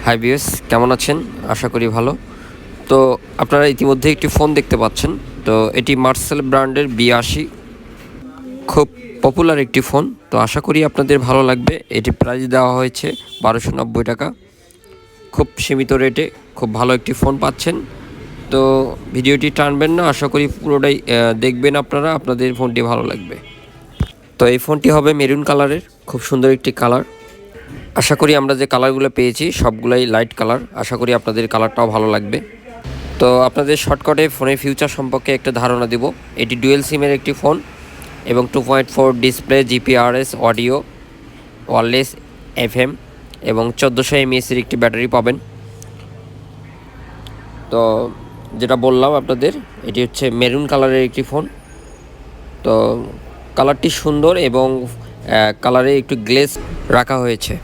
Hi viewers, কেমন আছেন? আশা করি ভালো। তো আপনারা ইতিমধ্যে একটি ফোন দেখতে পাচ্ছেন। তো এটি মার্সেল ব্র্যান্ডের B80, খুব পপুলার একটি ফোন। তো আশা করি আপনাদের ভালো লাগবে। এটি প্রাইস দেওয়া হয়েছে 1290 টাকা, খুব সীমিত রেটে খুব ভালো একটি ফোন পাচ্ছেন। তো ভিডিওটি টানবেন না, আশা করি পুরোটাই দেখবেন আপনারা, আপনাদের ফোনটি ভালো লাগবে। তো এই ফোনটি হবে মেরুন কালারের, খুব সুন্দর একটি কালার। আশা করি আমরা যে কালারগুলো পেয়েছি সবগুলাই লাইট কালার। আশা করি আপনাদের কালারটাও ভালো লাগবে। তো আপনাদের শর্টকাটে ফোনের ফিউচার সম্পর্কে একটা ধারণা দেব। এটি ডুয়েল সিমের একটি ফোন এবং 2.4 display, GPRS audio, wireless FM এবং 1400 mAh একটি ব্যাটারি পাবেন। তো যেটা বললাম আপনাদের, এটি হচ্ছে মেরুন কালারের একটি ফোন। তো কালারটি সুন্দর এবং কালারে একটু গ্লেজ রাখা হয়েছে।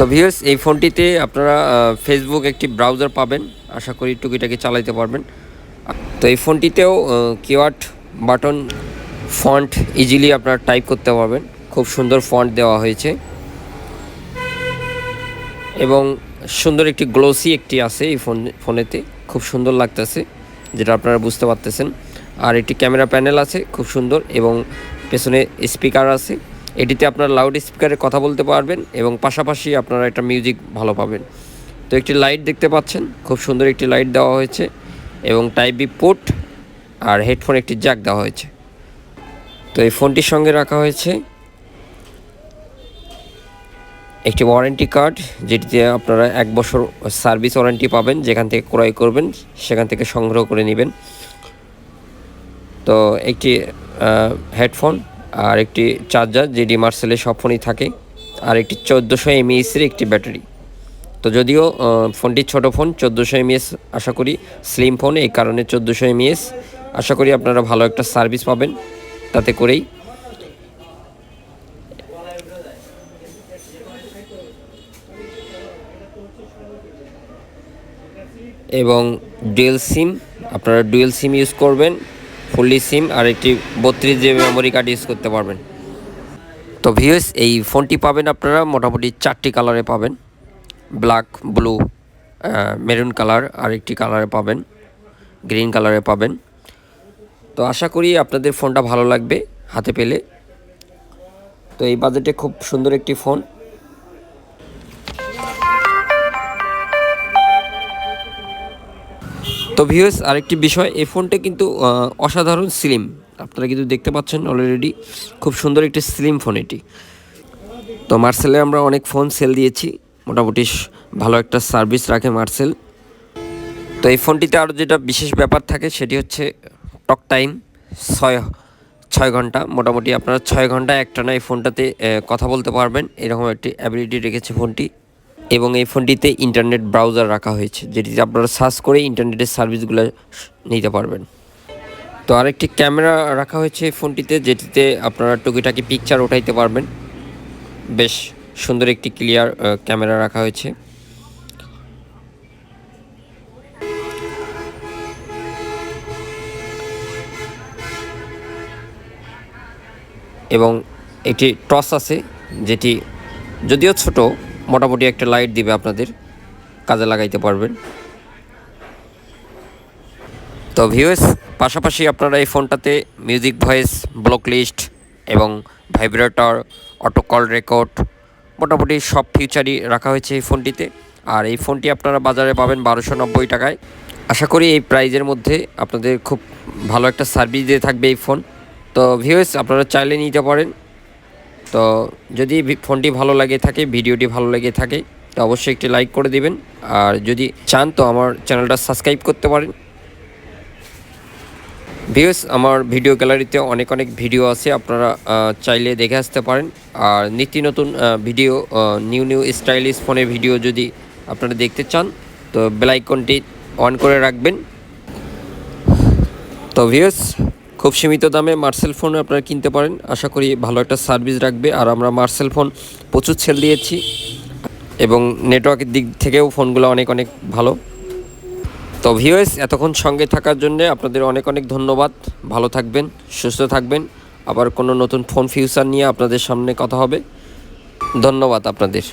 তো ভিউয়ার্স, এই ফোনটিতে আপনারা ফেসবুক একটি ব্রাউজার পাবেন, আশা করি টুকিটাকি চালাতে পারবেন। তো এই ফোনটিতেও কিওয়ার্ড বাটন ফন্ট ইজিলি আপনারা টাইপ করতে পারবেন, খুব সুন্দর ফন্ট দেওয়া হয়েছে এবং সুন্দর একটি গ্লোসি একটি আছে এই ফোনেতে, খুব সুন্দর লাগতেছে, যেটা আপনারা বুঝতে পারতেছেন। আর একটি ক্যামেরা প্যানেল আছে খুব সুন্দর এবং পেছনে স্পিকার আছে। এটিতে আপনারা লাউড স্পিকারে কথা বলতে পারবেন এবং পাশাপাশি আপনারা একটা মিউজিক ভালো পাবেন। তো একটি লাইট দেখতে পাচ্ছেন, খুব সুন্দর একটি লাইট দেওয়া হয়েছে এবং টাইপ বি পোর্ট আর হেডফোন একটি জ্যাক দেওয়া হয়েছে। তো এই ফোনটির সঙ্গে রাখা হয়েছে একটি ওয়ারেন্টি কার্ড, যেটিতে আপনারা 1 বছর সার্ভিস ওয়ারেন্টি পাবেন। যেখান থেকে ক্রয় করবেন সেখান থেকে সংগ্রহ করে নেবেন। তো একটি হেডফোন আর একটি চার্জার, যেটি মার্সেলের সব ফোনই থাকে, আর একটি 1400 mAh একটি ব্যাটারি। তো যদিও ফোনটি ছোট ফোন, 1400 mAh, আশা করি স্লিম ফোন, এই কারণে 1400 mAh। আশা করি আপনারা ভালো একটা সার্ভিস পাবেন তাতে করেই। এবং ডুয়েল সিম, আপনারা ডুয়েল সিম ইউজ করবেন, ফুললি সিম আর একটি 32 GB মেমোরি কার্ড ইউজ করতে পারবেন। তো ভিউয়ার্স, এই ফোনটি পাবেন আপনারা মোটামুটি 4টি কালারে পাবেন, ব্ল্যাক, ব্লু, মেরুন কালার, আর একটি কালারে পাবেন, গ্রিন কালারে পাবেন। তো আশা করি আপনাদের ফোনটা ভালো লাগবে হাতে পেলে। তো এই বাজেটে খুব সুন্দর একটি ফোন। তো ভিউয়ার্স, আরেকটি বিষয়, এই ফোনটা কিন্তু অসাধারণ স্লিম, আপনারা কিন্তু দেখতে পাচ্ছেন অলরেডি, খুব সুন্দর একটি স্লিম ফোন এটি। তো মার্সেলে আমরা অনেক ফোন সেল দিয়েছি, মোটামুটি ভালো একটা সার্ভিস রাখে মার্সেল। তো এই ফোনটিতে আরও যেটা বিশেষ ব্যাপার থাকে সেটি হচ্ছে টক টাইম 6 ঘন্টা। মোটামুটি আপনারা 6 ঘন্টা একটানা এই ফোনটাতে কথা বলতে পারবেন, এরকম একটি অ্যাবিলিটি রেখেছে ফোনটি। এবং এই ফোনটিতে ইন্টারনেট ব্রাউজার রাখা হয়েছে, যেটিতে আপনারা সার্চ করে ইন্টারনেটের সার্ভিসগুলো নিতে পারবেন। তো আরেকটি ক্যামেরা রাখা হয়েছে এই ফোনটিতে, যেটিতে আপনারা টুকিটাকি পিকচার ওঠাইতে পারবেন। বেশ সুন্দর একটি ক্লিয়ার ক্যামেরা রাখা হয়েছে। এবং একটি টর্চ আছে, যেটি যদিও ছোট, মোটামুটি একটা লাইট দিবে, আপনাদের কাজে লাগাইতে পারবেন। তো ভিউয়ার্স, পাশাপাশি আপনারা এই ফোনটাতে মিউজিক, ভয়েস, ব্লক লিস্ট এবং ভাইব্রেটর, অটো কল রেকর্ড, মোটামুটি সব ফিচারই রাখা হয়েছে এই ফোনটিতে। আর এই ফোনটি আপনারা বাজারে পাবেন 1290 টাকায়। আশা করি এই প্রাইজের মধ্যে আপনাদের খুব ভালো একটা সার্ভিস দিয়ে থাকবে এই ফোন। তো ভিউয়ার্স, আপনারা চাইলে নিতে পারেন। তো যদি ফোনটি ভালো লাগে থাকে, ভিডিওটি ভালো লেগে থাকে, তো অবশ্যই একটি লাইক করে দিবেন। আর যদি চান তো আমার চ্যানেলটা সাবস্ক্রাইব করতে পারেন। ভিউয়ার্স, আমার ভিডিও গ্যালারিতে অনেক ভিডিও আছে, আপনারা চাইলে দেখে আসতে পারেন। আর নিত্য নতুন ভিডিও, নিউ স্টাইলিশ ফোনের ভিডিও যদি আপনারা দেখতে চান, তো বেল আইকনটি অন করে রাখবেন। তো ভিউয়ার্স, খুব সীমিত দামে মার্সেল ফোন আপনারা কিনতে পারেন, আশা করি ভালো একটা সার্ভিস রাখবে। আর আমরা মার্সেল ফোন প্রচুর সেল দিয়েছি এবং নেটওয়ার্কের দিক থেকেও ফোনগুলো অনেক ভালো। তো ভিউয়ার্স, এতক্ষণ সঙ্গে থাকার জন্য আপনাদের অনেক ধন্যবাদ। ভালো থাকবেন, সুস্থ থাকবেন। আবার কোনো নতুন ফোন ফিউচার নিয়ে আপনাদের সামনে কথা হবে। ধন্যবাদ আপনাদের।